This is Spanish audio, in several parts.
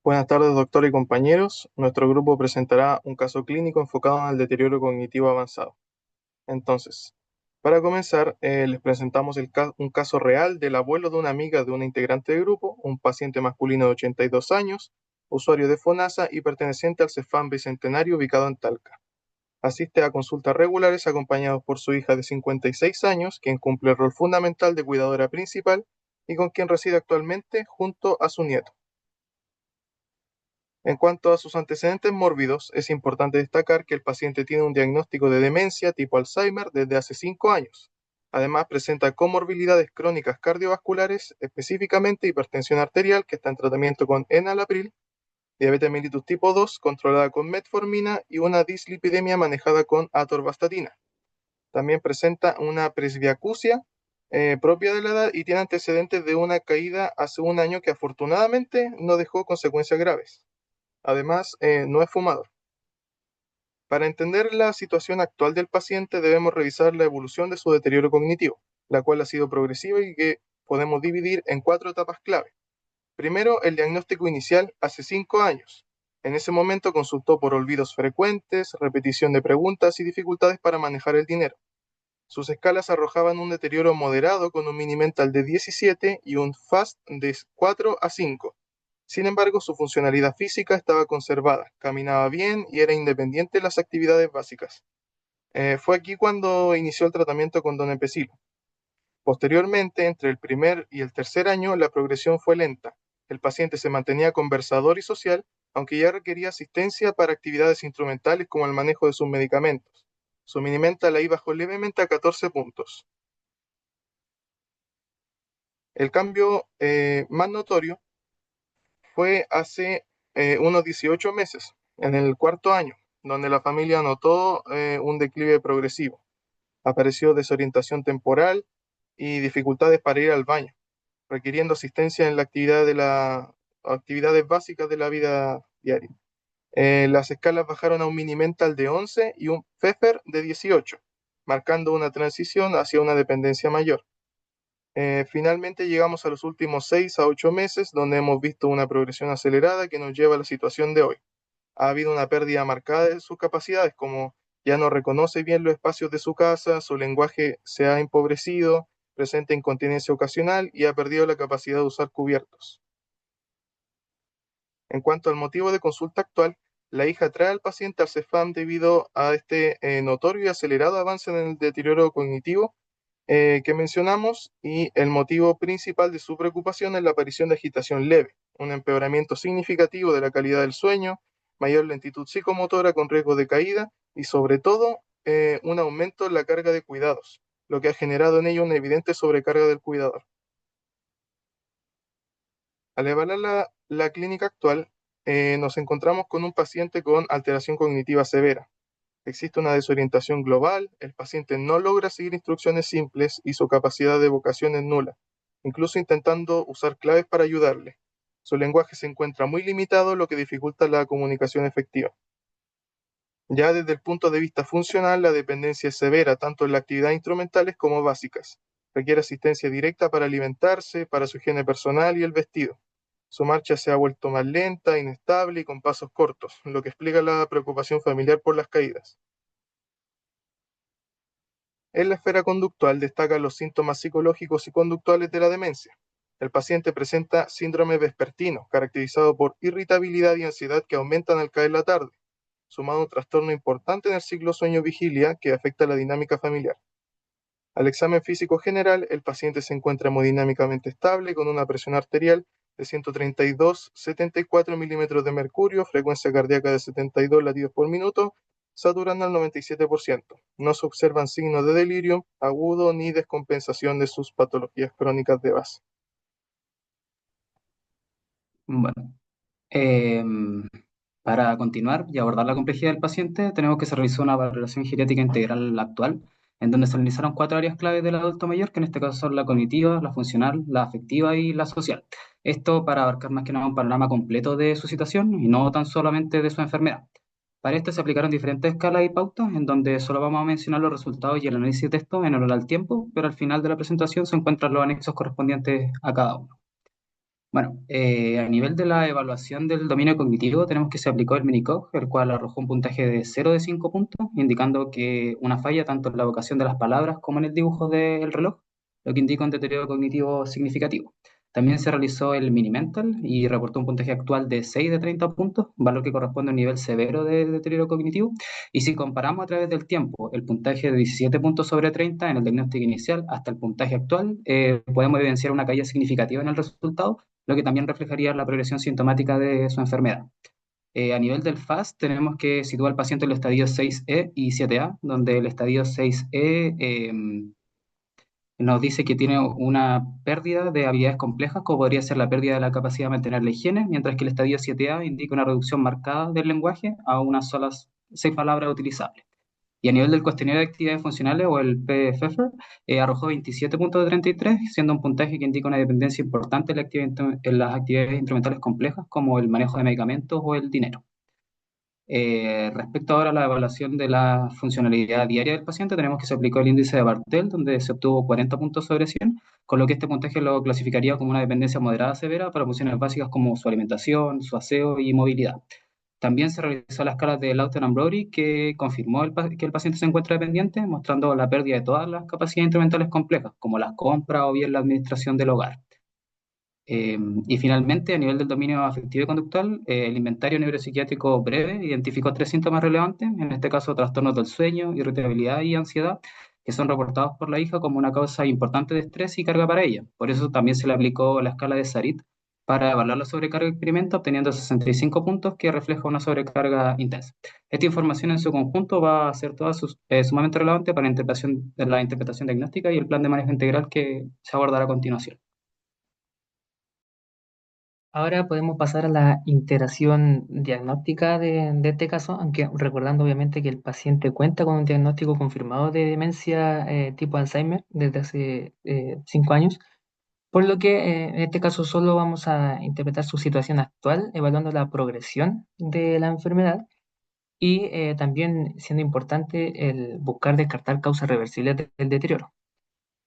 Buenas tardes, doctor y compañeros. Nuestro grupo presentará un caso clínico enfocado en el deterioro cognitivo avanzado. Entonces, para comenzar, les presentamos un caso real del abuelo de una amiga de una integrante del grupo, un paciente masculino de 82 años, usuario de FONASA y perteneciente al CEFAM Bicentenario ubicado en Talca. Asiste a consultas regulares acompañado por su hija de 56 años, quien cumple el rol fundamental de cuidadora principal y con quien reside actualmente junto a su nieto. En cuanto a sus antecedentes mórbidos, es importante destacar que el paciente tiene un diagnóstico de demencia tipo Alzheimer desde hace 5 años. Además, presenta comorbilidades crónicas cardiovasculares, específicamente hipertensión arterial, que está en tratamiento con enalapril, diabetes mellitus tipo 2, controlada con metformina, y una dislipidemia manejada con atorvastatina. También presenta una presbiacusia propia de la edad y tiene antecedentes de una caída hace un año que afortunadamente no dejó consecuencias graves. Además, no es fumador. Para entender la situación actual del paciente debemos revisar la evolución de su deterioro cognitivo, la cual ha sido progresiva y que podemos dividir en 4 etapas clave. Primero, el diagnóstico inicial hace 5 años. En ese momento consultó por olvidos frecuentes, repetición de preguntas y dificultades para manejar el dinero. Sus escalas arrojaban un deterioro moderado con un mini mental de 17 y un FAST de 4 a 5. Sin embargo, su funcionalidad física estaba conservada, caminaba bien y era independiente de las actividades básicas. Fue aquí cuando inició el tratamiento con donepezil. Posteriormente, entre el primer y el tercer año, la progresión fue lenta. El paciente se mantenía conversador y social, aunque ya requería asistencia para actividades instrumentales como el manejo de sus medicamentos. Su minimental ahí bajó levemente a 14 puntos. El cambio más notorio fue hace unos 18 meses, en el cuarto año, donde la familia notó un declive progresivo. Apareció desorientación temporal y dificultades para ir al baño, requiriendo asistencia en la actividad de las actividades básicas de la vida diaria. Las escalas bajaron a un mini mental de 11 y un Pfeffer de 18, marcando una transición hacia una dependencia mayor. Finalmente llegamos a los últimos 6 a 8 meses, donde hemos visto una progresión acelerada que nos lleva a la situación de hoy. Ha habido una pérdida marcada de sus capacidades, como ya no reconoce bien los espacios de su casa, su lenguaje se ha empobrecido, presenta incontinencia ocasional y ha perdido la capacidad de usar cubiertos. En cuanto al motivo de consulta actual, la hija trae al paciente al CEFAM debido a este notorio y acelerado avance en el deterioro cognitivo que mencionamos, y el motivo principal de su preocupación es la aparición de agitación leve, un empeoramiento significativo de la calidad del sueño, mayor lentitud psicomotora con riesgo de caída y sobre todo un aumento en la carga de cuidados, lo que ha generado en ello una evidente sobrecarga del cuidador. Al evaluar la clínica actual, nos encontramos con un paciente con alteración cognitiva severa. Existe una desorientación global, el paciente no logra seguir instrucciones simples y su capacidad de evocación es nula, incluso intentando usar claves para ayudarle. Su lenguaje se encuentra muy limitado, lo que dificulta la comunicación efectiva. Ya desde el punto de vista funcional, la dependencia es severa, tanto en las actividades instrumentales como básicas. Requiere asistencia directa para alimentarse, para su higiene personal y el vestido. Su marcha se ha vuelto más lenta, inestable y con pasos cortos, lo que explica la preocupación familiar por las caídas. En la esfera conductual destacan los síntomas psicológicos y conductuales de la demencia. El paciente presenta síndrome vespertino, caracterizado por irritabilidad y ansiedad que aumentan al caer la tarde, sumado a un trastorno importante en el ciclo sueño-vigilia que afecta la dinámica familiar. Al examen físico general, el paciente se encuentra hemodinámicamente estable con una presión arterial de 132,74 milímetros de mercurio, frecuencia cardíaca de 72 latidos por minuto, saturando al 97%. No se observan signos de delirio agudo ni descompensación de sus patologías crónicas de base. Bueno, em, para continuar y abordar la complejidad del paciente, tenemos que se realizó una valoración geriátrica integral actual, en donde se analizaron 4 áreas clave del adulto mayor, que en este caso son la cognitiva, la funcional, la afectiva y la social. Esto para abarcar más que nada un panorama completo de su situación y no tan solamente de su enfermedad. Para esto se aplicaron diferentes escalas y pautas, en donde solo vamos a mencionar los resultados y el análisis de esto en honor al tiempo, pero al final de la presentación se encuentran los anexos correspondientes a cada uno. Bueno, a nivel de la evaluación del dominio cognitivo, tenemos que se aplicó el Minicog, el cual arrojó un puntaje de 0 de 5 puntos, indicando que una falla tanto en la evocación de las palabras como en el dibujo del reloj, lo que indica un deterioro cognitivo significativo. También se realizó el Mini-Mental y reportó un puntaje actual de 6 de 30 puntos, valor que corresponde a un nivel severo de deterioro cognitivo. Y si comparamos a través del tiempo el puntaje de 17 puntos sobre 30 en el diagnóstico inicial hasta el puntaje actual, podemos evidenciar una caída significativa en el resultado, lo que también reflejaría la progresión sintomática de su enfermedad. A nivel del FAST, tenemos que situar al paciente en los estadios 6E y 7A, donde el estadio 6E nos dice que tiene una pérdida de habilidades complejas, como podría ser la pérdida de la capacidad de mantener la higiene, mientras que el estadio 7A indica una reducción marcada del lenguaje a unas solas 6 palabras utilizables. Y a nivel del cuestionario de actividades funcionales o el PFEFER, arrojó 27 puntos de 33, siendo un puntaje que indica una dependencia importante en, en las actividades instrumentales complejas como el manejo de medicamentos o el dinero. Respecto ahora a la evaluación de la funcionalidad diaria del paciente, tenemos que se aplicó el índice de Bartel, donde se obtuvo 40 puntos sobre 100, con lo que este puntaje lo clasificaría como una dependencia moderada severa para funciones básicas como su alimentación, su aseo y movilidad. También se realizó la escala de Lawton and Brody, que confirmó que el paciente se encuentra dependiente, mostrando la pérdida de todas las capacidades instrumentales complejas, como las compras o bien la administración del hogar. Y finalmente, a nivel del dominio afectivo y conductual, el inventario neuropsiquiátrico breve identificó 3 síntomas relevantes, en este caso trastornos del sueño, irritabilidad y ansiedad, que son reportados por la hija como una causa importante de estrés y carga para ella. Por eso también se le aplicó la escala de Sarit para evaluar la sobrecarga experimento, obteniendo 65 puntos, que refleja una sobrecarga intensa. Esta información en su conjunto va a ser toda sumamente relevante para la interpretación diagnóstica y el plan de manejo integral que se abordará a continuación. Ahora podemos pasar a la integración diagnóstica de este caso, aunque recordando obviamente que el paciente cuenta con un diagnóstico confirmado de demencia tipo Alzheimer desde hace 5 años, por lo que en este caso solo vamos a interpretar su situación actual, evaluando la progresión de la enfermedad y también siendo importante el buscar descartar causas reversibles del deterioro.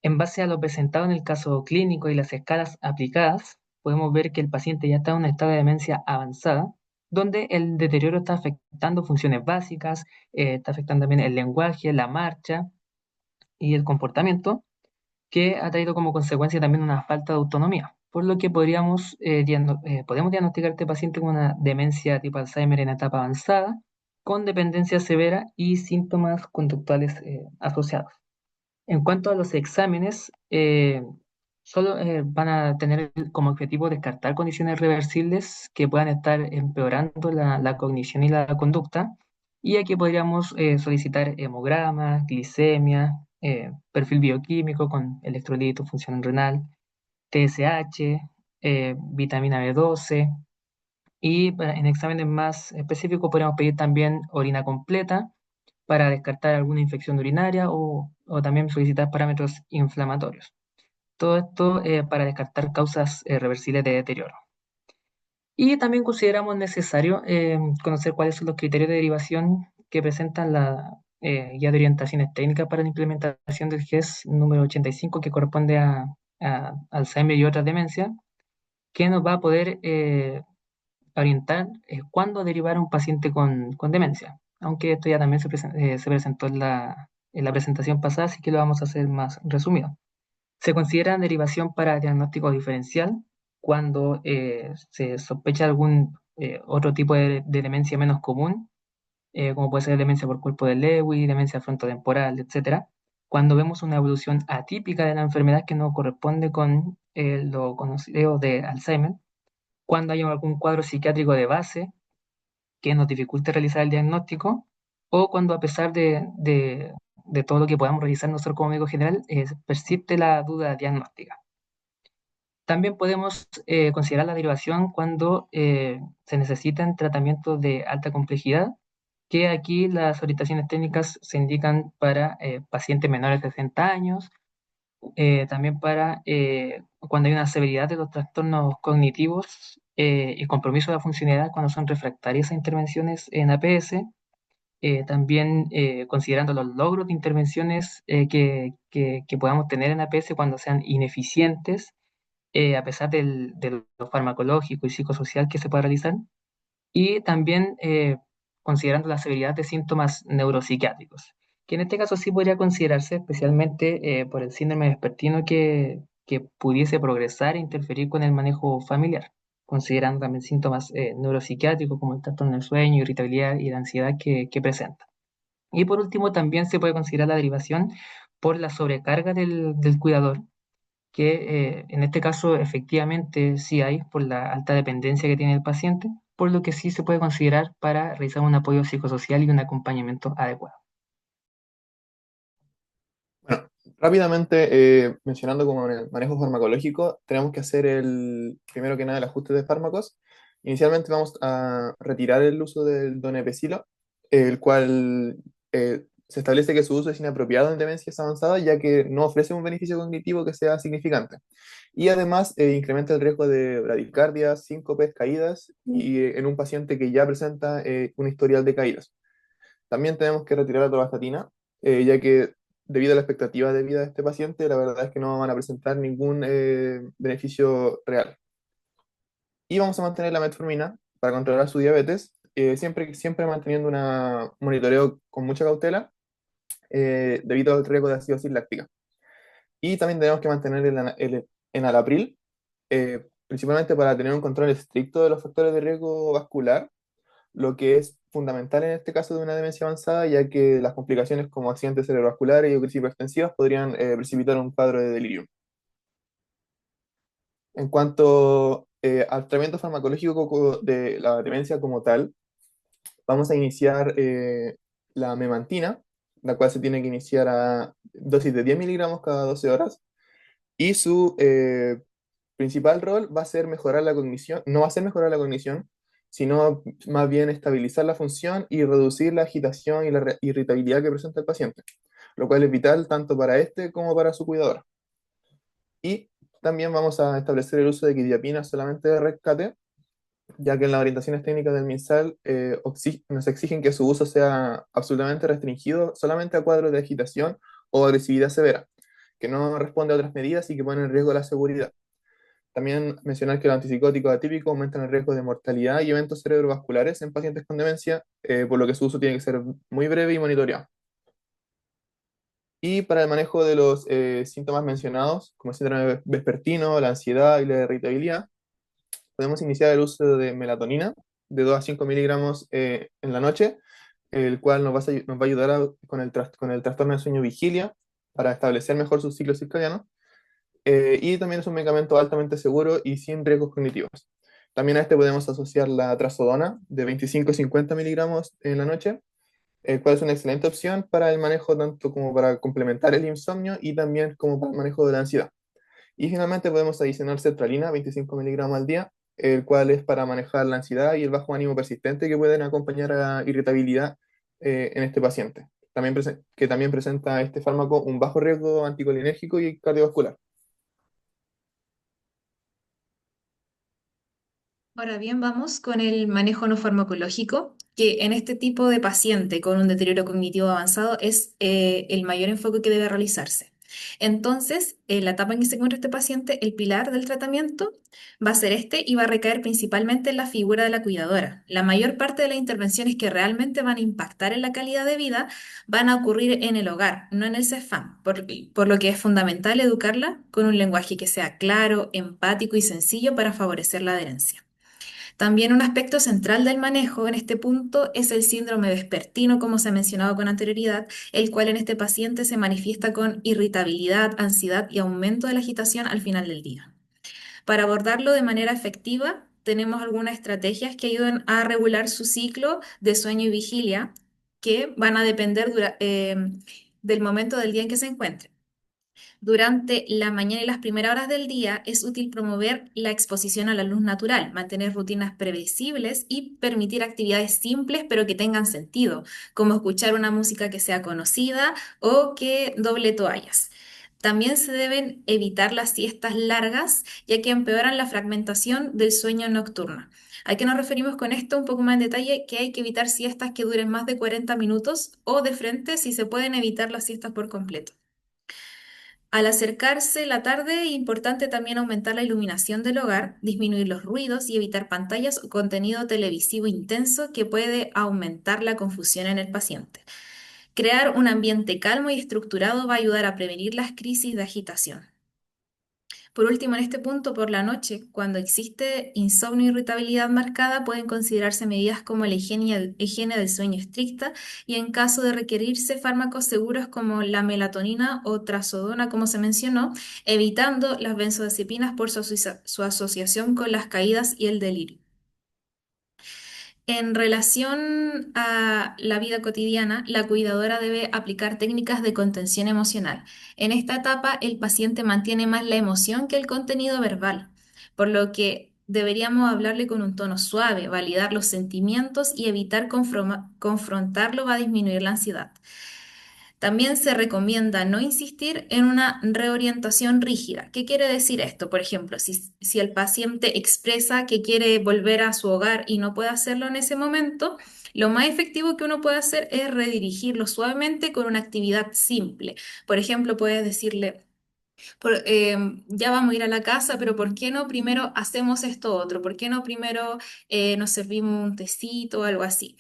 En base a lo presentado en el caso clínico y las escalas aplicadas, podemos ver que el paciente ya está en un estado de demencia avanzada, donde el deterioro está afectando funciones básicas, está afectando también el lenguaje, la marcha y el comportamiento, que ha traído como consecuencia también una falta de autonomía. Por lo que podemos diagnosticar a este paciente con una demencia tipo Alzheimer en etapa avanzada, con dependencia severa y síntomas conductuales asociados. En cuanto a los exámenes, solo van a tener como objetivo descartar condiciones reversibles que puedan estar empeorando la cognición y la conducta. Y aquí podríamos solicitar hemograma, glicemia, perfil bioquímico con electrolito, función renal, TSH, vitamina B12. Y en exámenes más específicos podríamos pedir también orina completa para descartar alguna infección urinaria o también solicitar parámetros inflamatorios. Todo esto para descartar causas reversibles de deterioro. Y también consideramos necesario conocer cuáles son los criterios de derivación que presentan la guía de orientaciones técnicas para la implementación del GES número 85, que corresponde a Alzheimer y otras demencias, que nos va a poder orientar cuándo derivar a un paciente con demencia. Aunque esto ya también se presentó en la presentación pasada, así que lo vamos a hacer más resumido. Se considera derivación para diagnóstico diferencial cuando se sospecha algún otro tipo de demencia menos común, como puede ser demencia por cuerpo de Lewy, demencia frontotemporal, etcétera. Cuando vemos una evolución atípica de la enfermedad que no corresponde con lo conocido de Alzheimer, cuando hay algún cuadro psiquiátrico de base que nos dificulte realizar el diagnóstico, o cuando a pesar de todo lo que podamos realizar nosotros como médico general, persiste la duda diagnóstica. También podemos considerar la derivación cuando se necesitan tratamientos de alta complejidad, que aquí las orientaciones técnicas se indican para pacientes menores de 60 años, también para cuando hay una severidad de los trastornos cognitivos y compromiso de la funcionalidad cuando son refractarias a intervenciones en APS, también considerando los logros de intervenciones que podamos tener en APS cuando sean ineficientes a pesar de lo farmacológico y psicosocial que se puede realizar, y también considerando la severidad de síntomas neuropsiquiátricos, que en este caso sí podría considerarse especialmente por el síndrome vespertino que pudiese progresar e interferir con el manejo familiar, considerando también síntomas neuropsiquiátricos como el trastorno del sueño, irritabilidad y la ansiedad que presenta. Y por último, también se puede considerar la derivación por la sobrecarga del cuidador, que en este caso efectivamente sí hay por la alta dependencia que tiene el paciente, por lo que sí se puede considerar para realizar un apoyo psicosocial y un acompañamiento adecuado. Bueno, rápidamente, mencionando como en el manejo farmacológico, tenemos que hacer primero que nada el ajuste de fármacos. Inicialmente vamos a retirar el uso del donepezilo, el cual se establece que su uso es inapropiado en demencias avanzadas, ya que no ofrece un beneficio cognitivo que sea significante. Y además incrementa el riesgo de bradicardias, síncopes, caídas, y en un paciente que ya presenta un historial de caídas. También tenemos que retirar la torvastatina, ya que debido a la expectativa de vida de este paciente, la verdad es que no van a presentar ningún beneficio real. Y vamos a mantener la metformina para controlar su diabetes, siempre manteniendo un monitoreo con mucha cautela, debido al riesgo de acidosis láctica. Y también tenemos que mantener el enalapril, principalmente para tener un control estricto de los factores de riesgo vascular, lo que es fundamental en este caso de una demencia avanzada, ya que las complicaciones como accidentes cerebrovasculares y crisis hipertensivas podrían precipitar un cuadro de delirio. En cuanto al tratamiento farmacológico de la demencia como tal, vamos a iniciar la memantina, la cual se tiene que iniciar a dosis de 10 miligramos cada 12 horas, y su principal rol va a ser mejorar la cognición, no va a ser mejorar la cognición, sino más bien estabilizar la función y reducir la agitación y la irritabilidad que presenta el paciente, lo cual es vital tanto para este como para su cuidador. Y también vamos a establecer el uso de quetiapina solamente de rescate, ya que en las orientaciones técnicas del MinSal nos exigen que su uso sea absolutamente restringido solamente a cuadros de agitación o agresividad severa, que no responde a otras medidas y que ponen en riesgo la seguridad. También mencionar que los antipsicóticos atípicos aumentan el riesgo de mortalidad y eventos cerebrovasculares en pacientes con demencia, por lo que su uso tiene que ser muy breve y monitoreado. Y para el manejo de los síntomas mencionados, como el síndrome vespertino, la ansiedad y la irritabilidad, podemos iniciar el uso de melatonina de 2 a 5 miligramos en la noche, el cual nos va a ayudar con el trastorno de sueño vigilia para establecer mejor su ciclo circadiano. Y también es un medicamento altamente seguro y sin riesgos cognitivos. También a este podemos asociar la trazodona de 25 a 50 miligramos en la noche, el cual es una excelente opción para el manejo tanto como para complementar el insomnio y también como para el manejo de la ansiedad. Y finalmente podemos adicionar sertralina, 25 miligramos al día, el cual es para manejar la ansiedad y el bajo ánimo persistente que pueden acompañar a la irritabilidad en este paciente. Que también presenta este fármaco un bajo riesgo anticolinérgico y cardiovascular. Ahora bien, vamos con el manejo no farmacológico, que en este tipo de paciente con un deterioro cognitivo avanzado es el mayor enfoque que debe realizarse. Entonces, en la etapa en que se encuentra este paciente, el pilar del tratamiento va a ser este y va a recaer principalmente en la figura de la cuidadora. La mayor parte de las intervenciones que realmente van a impactar en la calidad de vida van a ocurrir en el hogar, no en el CEFAM, por lo que es fundamental educarla con un lenguaje que sea claro, empático y sencillo para favorecer la adherencia. También un aspecto central del manejo en este punto es el síndrome vespertino, como se ha mencionado con anterioridad, el cual en este paciente se manifiesta con irritabilidad, ansiedad y aumento de la agitación al final del día. Para abordarlo de manera efectiva, tenemos algunas estrategias que ayudan a regular su ciclo de sueño y vigilia, que van a depender del momento del día en que se encuentre. Durante la mañana y las primeras horas del día es útil promover la exposición a la luz natural, mantener rutinas previsibles y permitir actividades simples pero que tengan sentido, como escuchar una música que sea conocida o que doble toallas. También se deben evitar las siestas largas, ya que empeoran la fragmentación del sueño nocturno. ¿A qué nos referimos con esto? Un poco más en detalle, que hay que evitar siestas que duren más de 40 minutos o de frente, si se pueden evitar las siestas por completo. Al acercarse la tarde, es importante también aumentar la iluminación del hogar, disminuir los ruidos y evitar pantallas o contenido televisivo intenso que puede aumentar la confusión en el paciente. Crear un ambiente calmo y estructurado va a ayudar a prevenir las crisis de agitación. Por último, en este punto, por la noche, cuando existe insomnio e irritabilidad marcada, pueden considerarse medidas como la higiene del sueño estricta y en caso de requerirse fármacos seguros como la melatonina o trazodona, como se mencionó, evitando las benzodiazepinas por su asociación con las caídas y el delirio. En relación a la vida cotidiana, la cuidadora debe aplicar técnicas de contención emocional. En esta etapa, el paciente mantiene más la emoción que el contenido verbal, por lo que deberíamos hablarle con un tono suave, validar los sentimientos y evitar confrontarlo va a disminuir la ansiedad. También se recomienda no insistir en una reorientación rígida. ¿Qué quiere decir esto? Por ejemplo, si el paciente expresa que quiere volver a su hogar y no puede hacerlo en ese momento, lo más efectivo que uno puede hacer es redirigirlo suavemente con una actividad simple. Por ejemplo, puedes decirle, ya vamos a ir a la casa, pero ¿por qué no primero hacemos esto otro? ¿Por qué no primero nos servimos un tecito o algo así?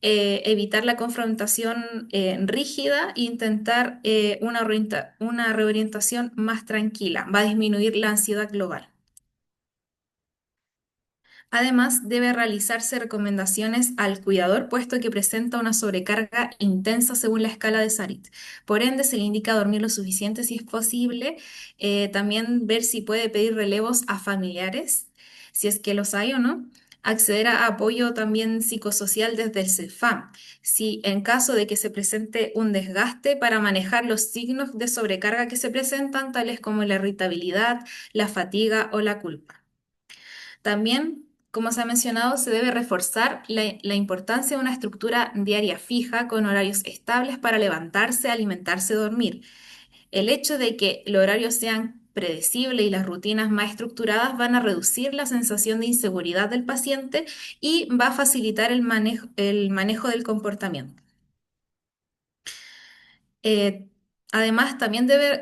Evitar la confrontación rígida e intentar una reorientación más tranquila. Va a disminuir la ansiedad global. Además, debe realizarse recomendaciones al cuidador, puesto que presenta una sobrecarga intensa según la escala de Sarit. Por ende, se le indica dormir lo suficiente si es posible. También ver si puede pedir relevos a familiares, si es que los hay o no. Acceder a apoyo también psicosocial desde el CEFAM, si en caso de que se presente un desgaste para manejar los signos de sobrecarga que se presentan, tales como la irritabilidad, la fatiga o la culpa. También, como se ha mencionado, se debe reforzar la importancia de una estructura diaria fija con horarios estables para levantarse, alimentarse, dormir. El hecho de que los horarios sean predecibles y las rutinas más estructuradas van a reducir la sensación de inseguridad del paciente y va a facilitar el manejo del comportamiento. Eh, Además, también debe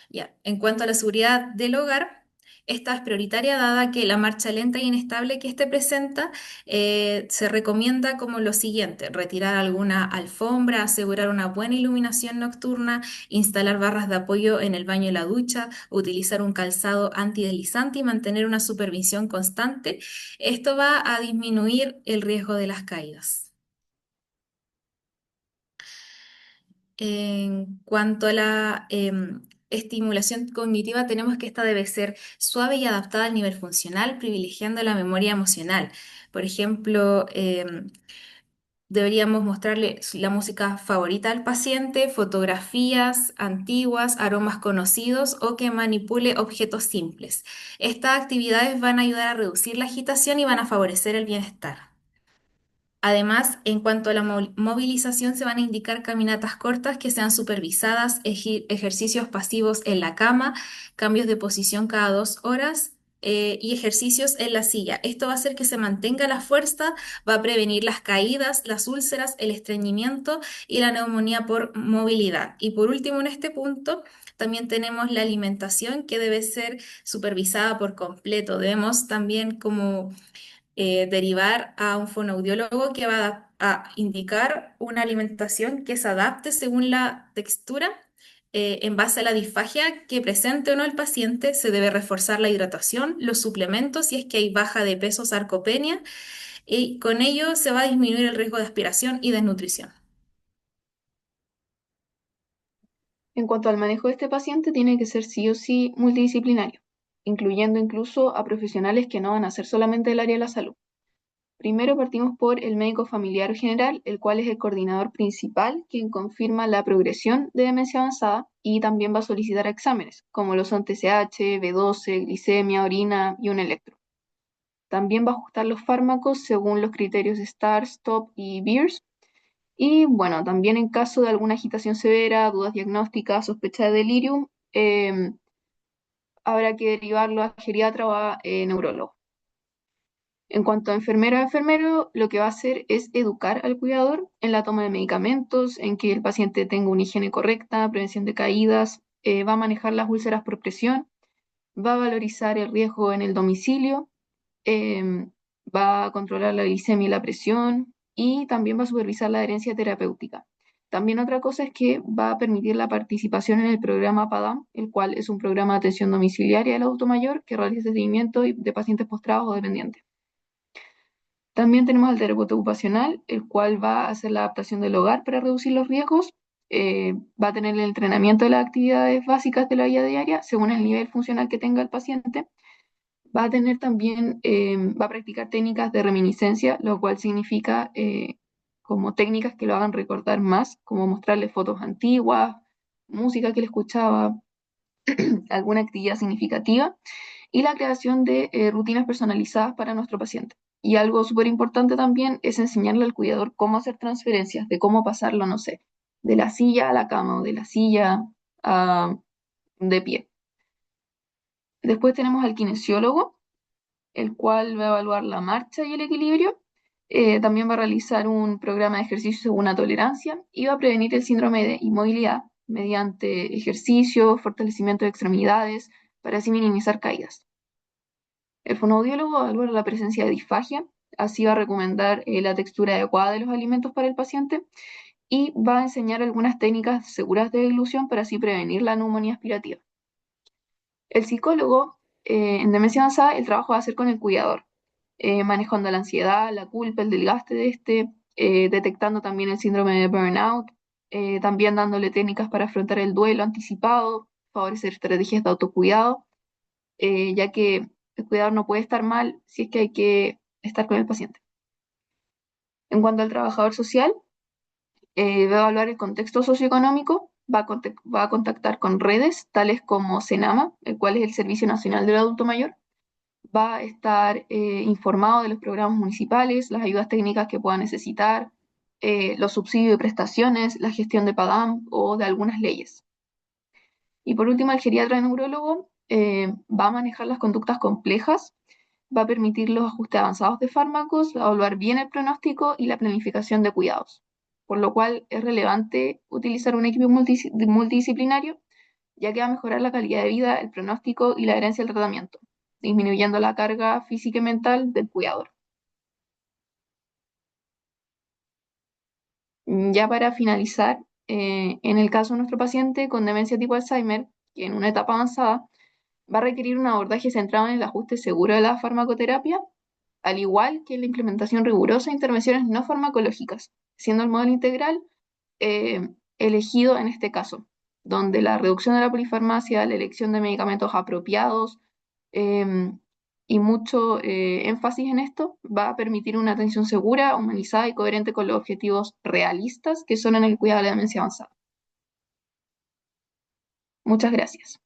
ya, en cuanto a la seguridad del hogar, esta es prioritaria dada que la marcha lenta e inestable que éste presenta se recomienda como lo siguiente: retirar alguna alfombra, asegurar una buena iluminación nocturna, instalar barras de apoyo en el baño y la ducha, utilizar un calzado antideslizante y mantener una supervisión constante. Esto va a disminuir el riesgo de las caídas. En cuanto a la estimulación cognitiva, tenemos que esta debe ser suave y adaptada al nivel funcional, privilegiando la memoria emocional. Por ejemplo, deberíamos mostrarle la música favorita al paciente, fotografías antiguas, aromas conocidos o que manipule objetos simples. Estas actividades van a ayudar a reducir la agitación y van a favorecer el bienestar. Además, en cuanto a la movilización, se van a indicar caminatas cortas que sean supervisadas, ejercicios pasivos en la cama, cambios de posición cada 2 horas y ejercicios en la silla. Esto va a hacer que se mantenga la fuerza, va a prevenir las caídas, las úlceras, el estreñimiento y la neumonía por movilidad. Y por último, en este punto, también tenemos la alimentación que debe ser supervisada por completo. Debemos también como derivar a un fonoaudiólogo que va a indicar una alimentación que se adapte según la textura. En base a la disfagia que presente o no el paciente, se debe reforzar la hidratación, los suplementos si es que hay baja de peso, sarcopenia, y con ello se va a disminuir el riesgo de aspiración y desnutrición. En cuanto al manejo de este paciente, tiene que ser sí o sí multidisciplinario, incluyendo incluso a profesionales que no van a ser solamente del área de la salud. Primero partimos por el médico familiar general, el cual es el coordinador principal, quien confirma la progresión de demencia avanzada y también va a solicitar exámenes, como lo son TSH, B12, glicemia, orina y un electro. También va a ajustar los fármacos según los criterios STAR, STOP y BEERS. Y bueno, también en caso de alguna agitación severa, dudas diagnósticas, sospecha de delirium, habrá que derivarlo a geriatra o a neurólogo. En cuanto a enfermera o enfermero, lo que va a hacer es educar al cuidador en la toma de medicamentos, en que el paciente tenga una higiene correcta, prevención de caídas, va a manejar las úlceras por presión, va a valorizar el riesgo en el domicilio, em, va a controlar la glicemia y la presión y también va a supervisar la adherencia terapéutica. También otra cosa es que va a permitir la participación en el programa PADAM, el cual es un programa de atención domiciliaria del adulto mayor que realiza seguimiento de pacientes postrados o dependientes. También tenemos al terapeuta ocupacional, el cual va a hacer la adaptación del hogar para reducir los riesgos, va a tener el entrenamiento de las actividades básicas de la vida diaria según el nivel funcional que tenga el paciente. Va a tener también, va a practicar técnicas de reminiscencia, lo cual significa como técnicas que lo hagan recordar más, como mostrarle fotos antiguas, música que él escuchaba, alguna actividad significativa y la creación de rutinas personalizadas para nuestro paciente. Y algo súper importante también es enseñarle al cuidador cómo hacer transferencias, de cómo pasarlo, no sé, de la silla a la cama o de la silla a, de pie. Después tenemos al kinesiólogo, el cual va a evaluar la marcha y el equilibrio. También va a realizar un programa de ejercicio según la tolerancia y va a prevenir el síndrome de inmovilidad mediante ejercicio, fortalecimiento de extremidades, para así minimizar caídas. El fonoaudiólogo va a evaluar la presencia de disfagia, así va a recomendar la textura adecuada de los alimentos para el paciente y va a enseñar algunas técnicas seguras de deglución para así prevenir la neumonía aspirativa. El psicólogo, en demencia avanzada, el trabajo va a ser con el cuidador, manejando la ansiedad, la culpa, el desgaste de este, detectando también el síndrome de burnout, también dándole técnicas para afrontar el duelo anticipado, favorecer estrategias de autocuidado, ya que el cuidador no puede estar mal si es que hay que estar con el paciente. En cuanto al trabajador social, va a evaluar el contexto socioeconómico, va a contactar con redes tales como Senama, el cual es el Servicio Nacional del Adulto Mayor, va a estar informado de los programas municipales, las ayudas técnicas que pueda necesitar, los subsidios y prestaciones, la gestión de PADAM o de algunas leyes. Y por último, el geriatra neurólogo va a manejar las conductas complejas, va a permitir los ajustes avanzados de fármacos, va a evaluar bien el pronóstico y la planificación de cuidados, por lo cual es relevante utilizar un equipo multidisciplinario, ya que va a mejorar la calidad de vida, el pronóstico y la adherencia al tratamiento, disminuyendo la carga física y mental del cuidador. Ya para finalizar, en el caso de nuestro paciente con demencia tipo Alzheimer, que en una etapa avanzada va a requerir un abordaje centrado en el ajuste seguro de la farmacoterapia, al igual que en la implementación rigurosa de intervenciones no farmacológicas, siendo el modelo integral elegido en este caso, donde la reducción de la polifarmacia, la elección de medicamentos apropiados em, y mucho énfasis en esto va a permitir una atención segura, humanizada y coherente con los objetivos realistas que son en el cuidado de la demencia avanzada. Muchas gracias.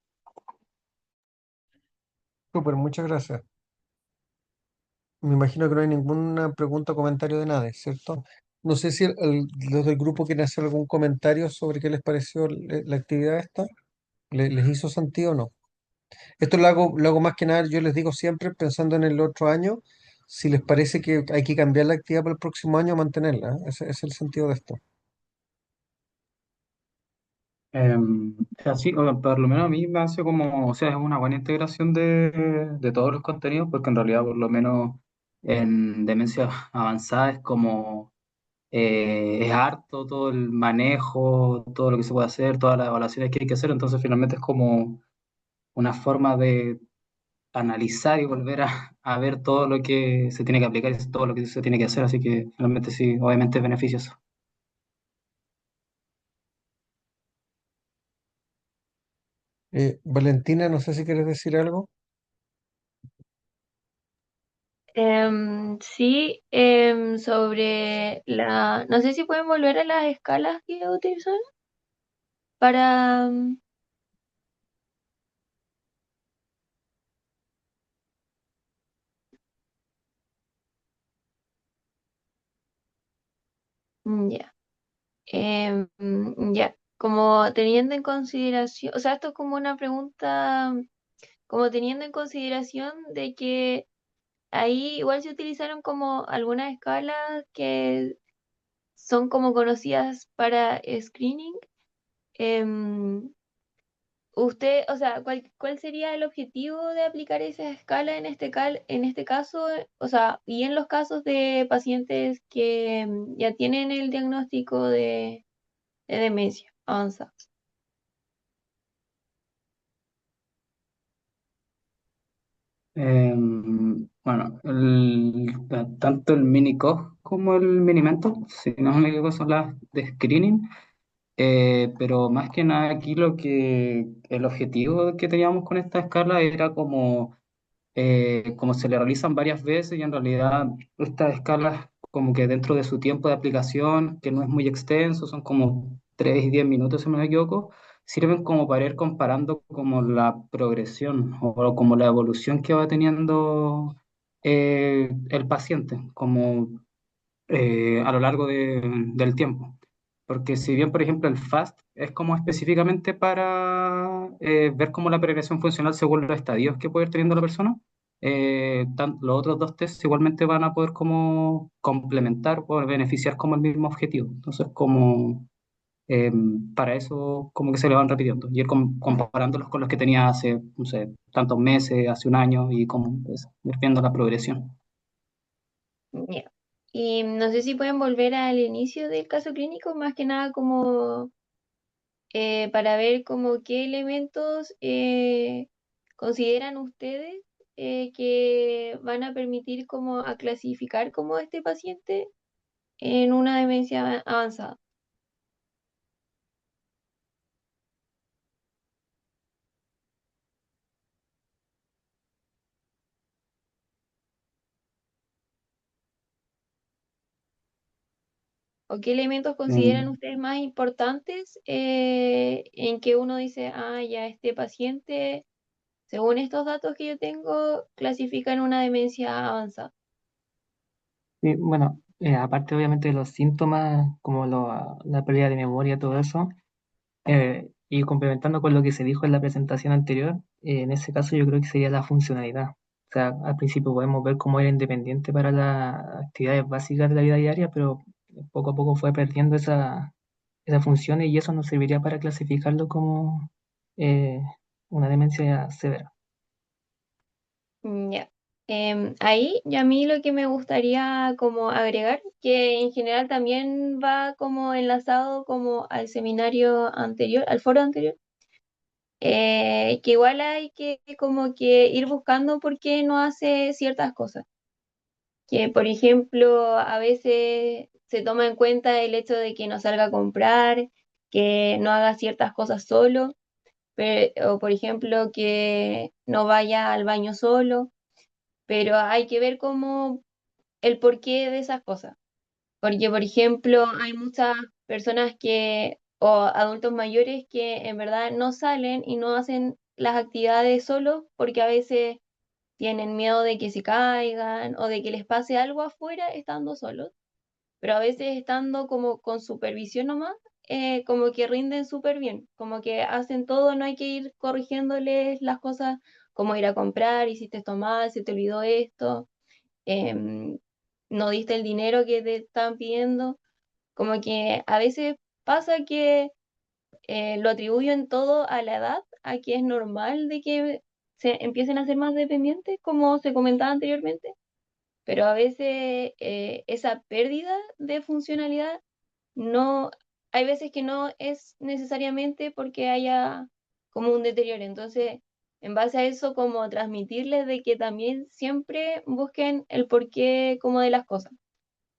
Súper, muchas gracias. Me imagino que no hay ninguna pregunta o comentario de nadie, ¿cierto? No sé si los del grupo quieren hacer algún comentario sobre qué les pareció la actividad esta. ¿Les hizo sentido o no? Esto lo hago más que nada, yo les digo siempre, pensando en el otro año, si les parece que hay que cambiar la actividad para el próximo año, mantenerla. Ese es el sentido de esto. O sea, sí, o por lo menos a mí me hace como, o sea, es una buena integración de todos los contenidos, porque en realidad, por lo menos en demencia avanzada, es como, es harto todo el manejo, todo lo que se puede hacer, todas las evaluaciones que hay que hacer, entonces finalmente es como una forma de analizar y volver a ver todo lo que se tiene que aplicar y todo lo que se tiene que hacer, así que finalmente sí, obviamente es beneficioso. Valentina, no sé si quieres decir algo. Sí, sobre no sé si pueden volver a las escalas que utilizaron para... Ya. Ya, como teniendo en consideración, o sea, esto es como una pregunta, como teniendo en consideración de que ahí igual se utilizaron como algunas escalas que son como conocidas para screening. Em, Usted, o sea, ¿cuál sería el objetivo de aplicar esa escala en este caso? O sea, y en los casos de pacientes que ya tienen el diagnóstico de demencia avanzada. Bueno, tanto el mini-COG como el mini-mentor, si no me equivoco, son las de screening. Pero más que nada aquí el objetivo que teníamos con esta escala era como se le realizan varias veces y en realidad estas escalas como que dentro de su tiempo de aplicación, que no es muy extenso, son como 3 y 10 minutos si no me equivoco, sirven como para ir comparando como la progresión o como la evolución que va teniendo el paciente, como a lo largo del tiempo. Porque si bien, por ejemplo, el FAST es como específicamente para ver cómo la progresión funcional según los estadios que puede ir teniendo la persona, los otros dos tests igualmente van a poder como complementar o beneficiar como el mismo objetivo. Entonces, como eh, para eso como que se le van repitiendo y ir comparándolos con los que tenía hace, no sé, tantos meses, hace un año y como pues, ir viendo la progresión. Ya. Y no sé si pueden volver al inicio del caso clínico, más que nada como para ver como qué elementos consideran ustedes que van a permitir como a clasificar como este paciente en una demencia avanzada. ¿O qué elementos consideran Mm, ustedes más importantes en que uno dice, ah, ya este paciente, según estos datos que yo tengo, clasifica en una demencia avanzada? Sí, bueno, aparte obviamente de los síntomas como la pérdida de memoria, todo eso, y complementando con lo que se dijo en la presentación anterior, en ese caso yo creo que sería la funcionalidad. O sea, al principio podemos ver cómo era independiente para las actividades básicas de la vida diaria, pero poco a poco fue perdiendo esas funciones y eso nos serviría para clasificarlo como eh, una demencia severa. Ya. Ahí, y a mí lo que me gustaría como agregar, que en general también va como enlazado como al seminario anterior, al foro anterior, que igual hay que como que ir buscando por qué no hace ciertas cosas. Que por ejemplo, a veces se toma en cuenta el hecho de que no salga a comprar, que no haga ciertas cosas solo, o por ejemplo, que no vaya al baño solo, pero hay que ver cómo el porqué de esas cosas. Porque, por ejemplo, hay muchas personas o adultos mayores que en verdad no salen y no hacen las actividades solos porque a veces tienen miedo de que se caigan o de que les pase algo afuera estando solos, pero a veces estando como con supervisión nomás, como que rinden súper bien, como que hacen todo, no hay que ir corrigiéndoles las cosas, como ir a comprar, hiciste esto mal, se te olvidó esto, em, no diste el dinero que te estaban pidiendo, como que a veces pasa que lo atribuyen todo a la edad, a que es normal de que se empiecen a ser más dependientes, como se comentaba anteriormente, pero a veces esa pérdida de funcionalidad no, hay veces que no es necesariamente porque haya como un deterioro. Entonces, en base a eso, como transmitirles de que también siempre busquen el porqué como de las cosas.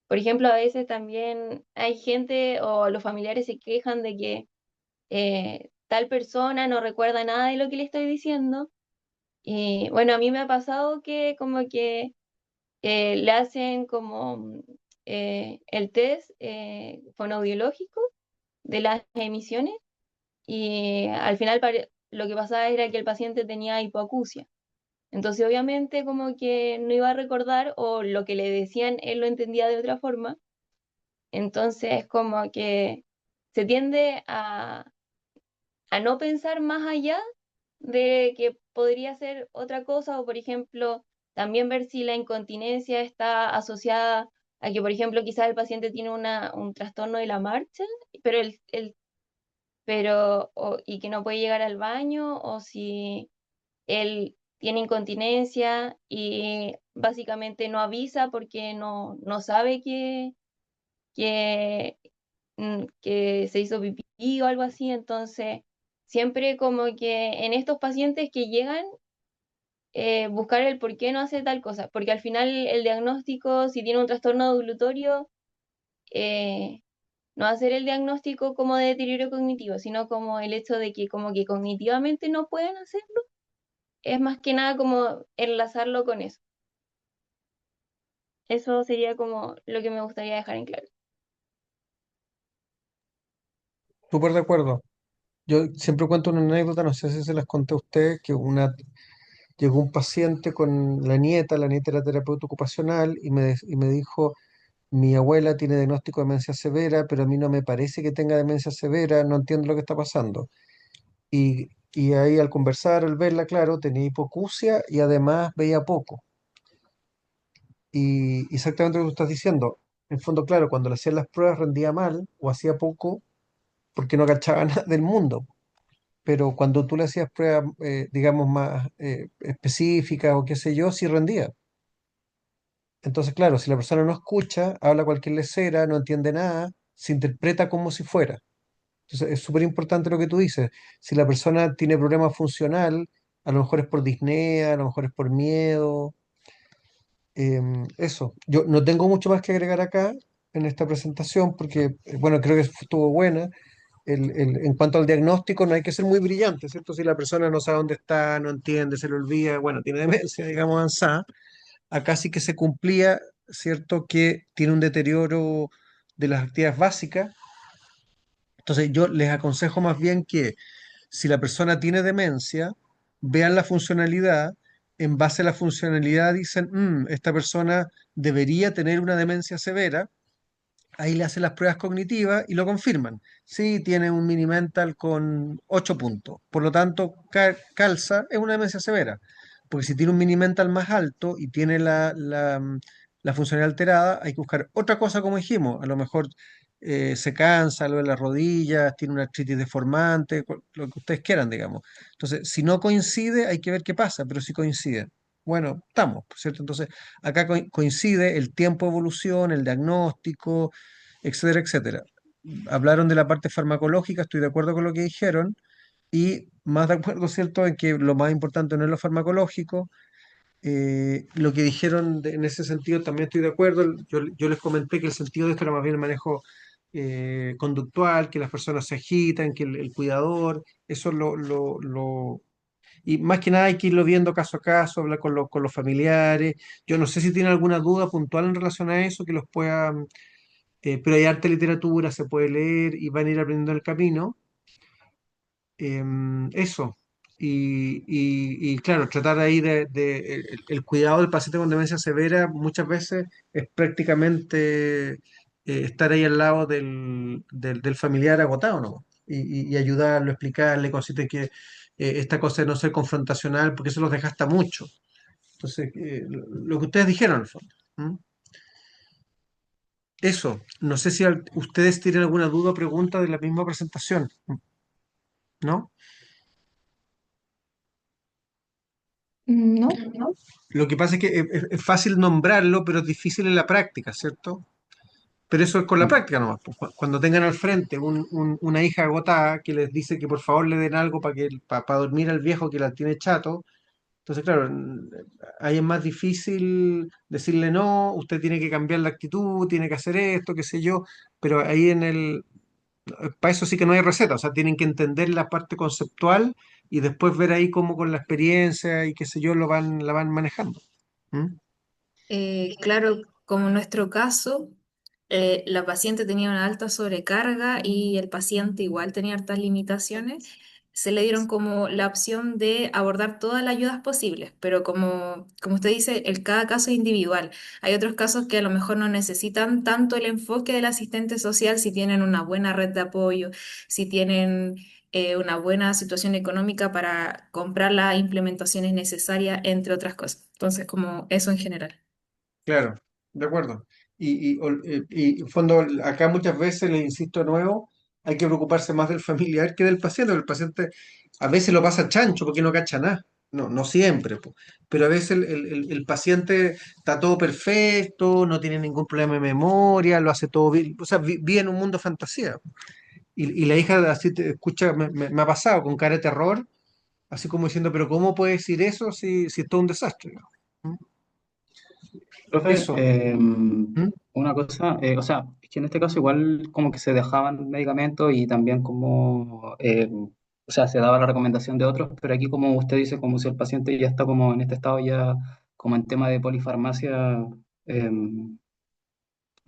Por ejemplo, a veces también hay gente o los familiares se quejan de que tal persona no recuerda nada de lo que le estoy diciendo. Y bueno, a mí me ha pasado que como que le hacen como el test fonoaudiológico de las emisiones y al final lo que pasaba era que el paciente tenía hipoacusia. Entonces obviamente como que no iba a recordar o lo que le decían él lo entendía de otra forma. Entonces como que se tiende a no pensar más allá de que podría ser otra cosa o por ejemplo también ver si la incontinencia está asociada a que, por ejemplo, quizás el paciente tiene un trastorno de la marcha, pero y que no puede llegar al baño, o si él tiene incontinencia y básicamente no avisa porque no sabe que, que se hizo pipí o algo así. Entonces, siempre como que en estos pacientes que llegan, buscar el por qué no hace tal cosa, porque al final el diagnóstico, si tiene un trastorno auditorio, eh, no va a ser el diagnóstico como de deterioro cognitivo, sino como el hecho de que como que cognitivamente no pueden hacerlo, es más que nada como enlazarlo con eso. Eso sería como lo que me gustaría dejar en claro. Súper de acuerdo. Yo siempre cuento una anécdota, no sé si se las conté a ustedes, que llegó un paciente con la nieta era terapeuta ocupacional y me dijo, mi abuela tiene diagnóstico de demencia severa, pero a mí no me parece que tenga demencia severa, no entiendo lo que está pasando. Y ahí al conversar, al verla, claro, tenía hipoacusia y además veía poco. Y exactamente lo que tú estás diciendo. En fondo, claro, cuando le hacían las pruebas rendía mal o hacía poco porque no cachaba nada del mundo. Pero cuando tú le hacías pruebas, digamos, más específicas o qué sé yo, sí rendía. Entonces, claro, si la persona no escucha, habla cualquier lecera, no entiende nada, se interpreta como si fuera. Entonces, es súper importante lo que tú dices. Si la persona tiene problema funcional, a lo mejor es por disnea, a lo mejor es por miedo. Eso. Yo no tengo mucho más que agregar acá en esta presentación porque, bueno, creo que estuvo buena. En cuanto al diagnóstico, no hay que ser muy brillante, ¿cierto? Si la persona no sabe dónde está, no entiende, se le olvida, bueno, tiene demencia, digamos, avanzada. Acá sí que se cumplía, ¿cierto? Que tiene un deterioro de las actividades básicas. Entonces, yo les aconsejo más bien que si la persona tiene demencia, vean la funcionalidad, en base a la funcionalidad dicen, esta persona debería tener una demencia severa", ahí le hacen las pruebas cognitivas y lo confirman. Sí, tiene un mini mental con 8 puntos, por lo tanto, calza, es una demencia severa, porque si tiene un mini mental más alto y tiene la funcionalidad alterada, hay que buscar otra cosa, como dijimos, a lo mejor se cansa, lo de las rodillas, tiene una artritis deformante, lo que ustedes quieran, digamos. Entonces, si no coincide, hay que ver qué pasa, pero si coincide, bueno, estamos, ¿cierto? Entonces, acá coincide el tiempo de evolución, el diagnóstico, etcétera, etcétera. Hablaron de la parte farmacológica, estoy de acuerdo con lo que dijeron, y más de acuerdo, ¿cierto?, en que lo más importante no es lo farmacológico. Lo que dijeron en ese sentido también estoy de acuerdo. Yo les comenté que el sentido de esto era más bien el manejo conductual, que las personas se agitan, que el cuidador, eso y más que nada hay que irlo viendo caso a caso, hablar con los familiares. Yo no sé si tienen alguna duda puntual en relación a eso, que los pueda, pero hay harta literatura, se puede leer y van a ir aprendiendo en el camino. Eso. Y claro, tratar ahí el cuidado del paciente con demencia severa muchas veces es prácticamente estar ahí al lado del familiar agotado, ¿no? Y ayudarlo, explicarle, consiste que esta cosa de no ser confrontacional, porque eso los desgasta mucho. Entonces, lo que ustedes dijeron, al fondo. ¿Mm? Eso, no sé si ustedes tienen alguna duda o pregunta de la misma presentación, ¿no? No, Lo que pasa es que es fácil nombrarlo, pero es difícil en la práctica, ¿cierto? Pero eso es con la práctica nomás, pues. Cuando tengan al frente una hija agotada que les dice que por favor le den algo para dormir al viejo que la tiene chato, entonces claro, ahí es más difícil decirle no, usted tiene que cambiar la actitud, tiene que hacer esto, qué sé yo, pero ahí para eso sí que no hay receta, o sea, tienen que entender la parte conceptual y después ver ahí cómo con la experiencia y qué sé yo la van manejando. ¿Mm? Claro, como en nuestro caso, la paciente tenía una alta sobrecarga y el paciente igual tenía hartas limitaciones, se le dieron como la opción de abordar todas las ayudas posibles, pero como usted dice, cada caso es individual. Hay otros casos que a lo mejor no necesitan tanto el enfoque del asistente social si tienen una buena red de apoyo, si tienen una buena situación económica para comprar las implementaciones necesarias, entre otras cosas. Entonces, como eso en general. Claro, de acuerdo. Y en fondo, acá muchas veces, le insisto de nuevo, hay que preocuparse más del familiar que del paciente. El paciente a veces lo pasa chancho porque no cacha nada. No, no siempre, po. Pero a veces el paciente está todo perfecto, no tiene ningún problema de memoria, lo hace todo bien. O sea, vive en un mundo de fantasía. Y la hija así te escucha, me ha pasado con cara de terror, así como diciendo, pero ¿cómo puede decir eso si es todo un desastre? ¿Mm? Profe, Eso. ¿Mm? una cosa, o sea, es que en este caso igual como que se dejaban medicamentos y también como, o sea, se daba la recomendación de otros, pero aquí como usted dice, como si el paciente ya está como en este estado ya, como en tema de polifarmacia, eh,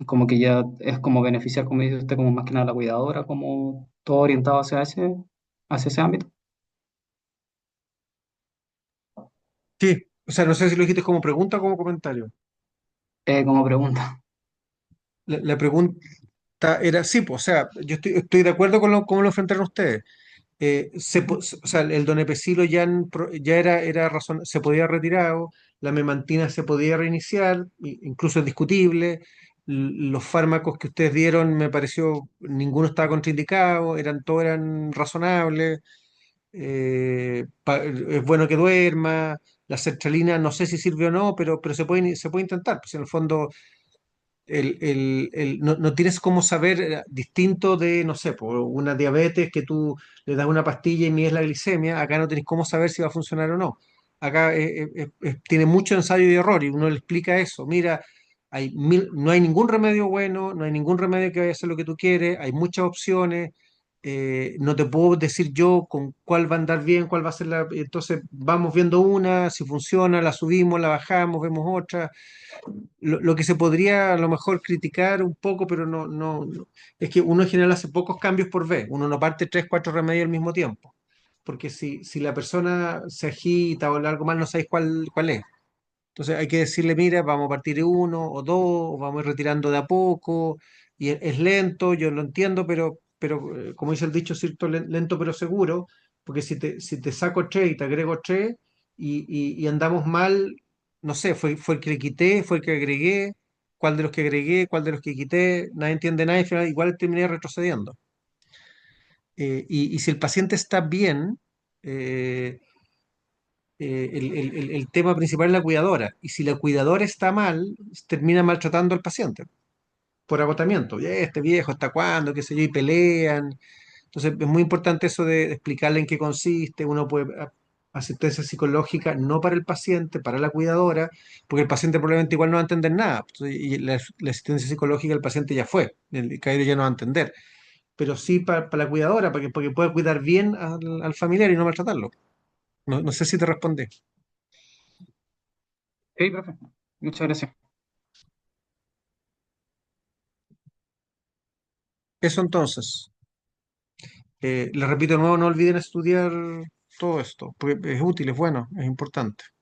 como que ya es como beneficiar, como dice usted, como más que nada a la cuidadora, como todo orientado hacia ese ámbito. Sí, o sea, no sé si lo dijiste como pregunta o como comentario. Como pregunta. La pregunta era, sí, pues, o sea, yo estoy de acuerdo con cómo lo enfrentaron ustedes. O sea, el donepezilo ya era razón, se podía retirado, la memantina se podía reiniciar, incluso es discutible. Los fármacos que ustedes dieron, me pareció, ninguno estaba contraindicado, todos eran razonables. Es bueno que duerma. La sertralina no sé si sirve o no, pero se puede intentar. Pues en el fondo no tienes cómo saber distinto de, no sé, por una diabetes que tú le das una pastilla y mides la glicemia. Acá no tienes cómo saber si va a funcionar o no. Acá tiene mucho ensayo y error y uno le explica eso. Mira, no hay ningún remedio bueno, no hay ningún remedio que vaya a hacer lo que tú quieres, hay muchas opciones. No te puedo decir yo con cuál va a andar bien, cuál va a ser la. Entonces vamos viendo una, si funciona, la subimos, la bajamos, vemos otra. Lo que se podría a lo mejor criticar un poco, pero es que uno en general hace pocos cambios por vez. Uno no parte tres, cuatro remedios al mismo tiempo. Porque si la persona se agita o algo mal, no sabéis cuál es. Entonces hay que decirle, mira, vamos a partir de uno o dos, o vamos a ir retirando de a poco. Y es lento, yo lo entiendo, pero como dice el dicho, cierto, lento pero seguro. Porque si te saco tres y te agrego tres y andamos mal, no sé, fue el que le quité, fue el que agregué, cuál de los que agregué, cuál de los que quité, nadie entiende nada y al final igual terminé retrocediendo. Y si el paciente está bien, eh, el tema principal es la cuidadora. Y si la cuidadora está mal, termina maltratando al paciente por agotamiento. Ya este viejo, ¿hasta cuándo? ¿Qué sé yo? Y pelean. Entonces es muy importante eso de explicarle en qué consiste. Uno puede asistencia psicológica no para el paciente, para la cuidadora, porque el paciente probablemente igual no va a entender nada. Entonces, y la asistencia psicológica del paciente ya fue, el caballero ya no va a entender. Pero sí para la cuidadora, para que pueda cuidar bien al familiar y no maltratarlo. No sé si te respondí. Sí, profe. Muchas gracias. Eso entonces. Les repito de nuevo, no olviden estudiar todo esto, porque es útil, es bueno, es importante.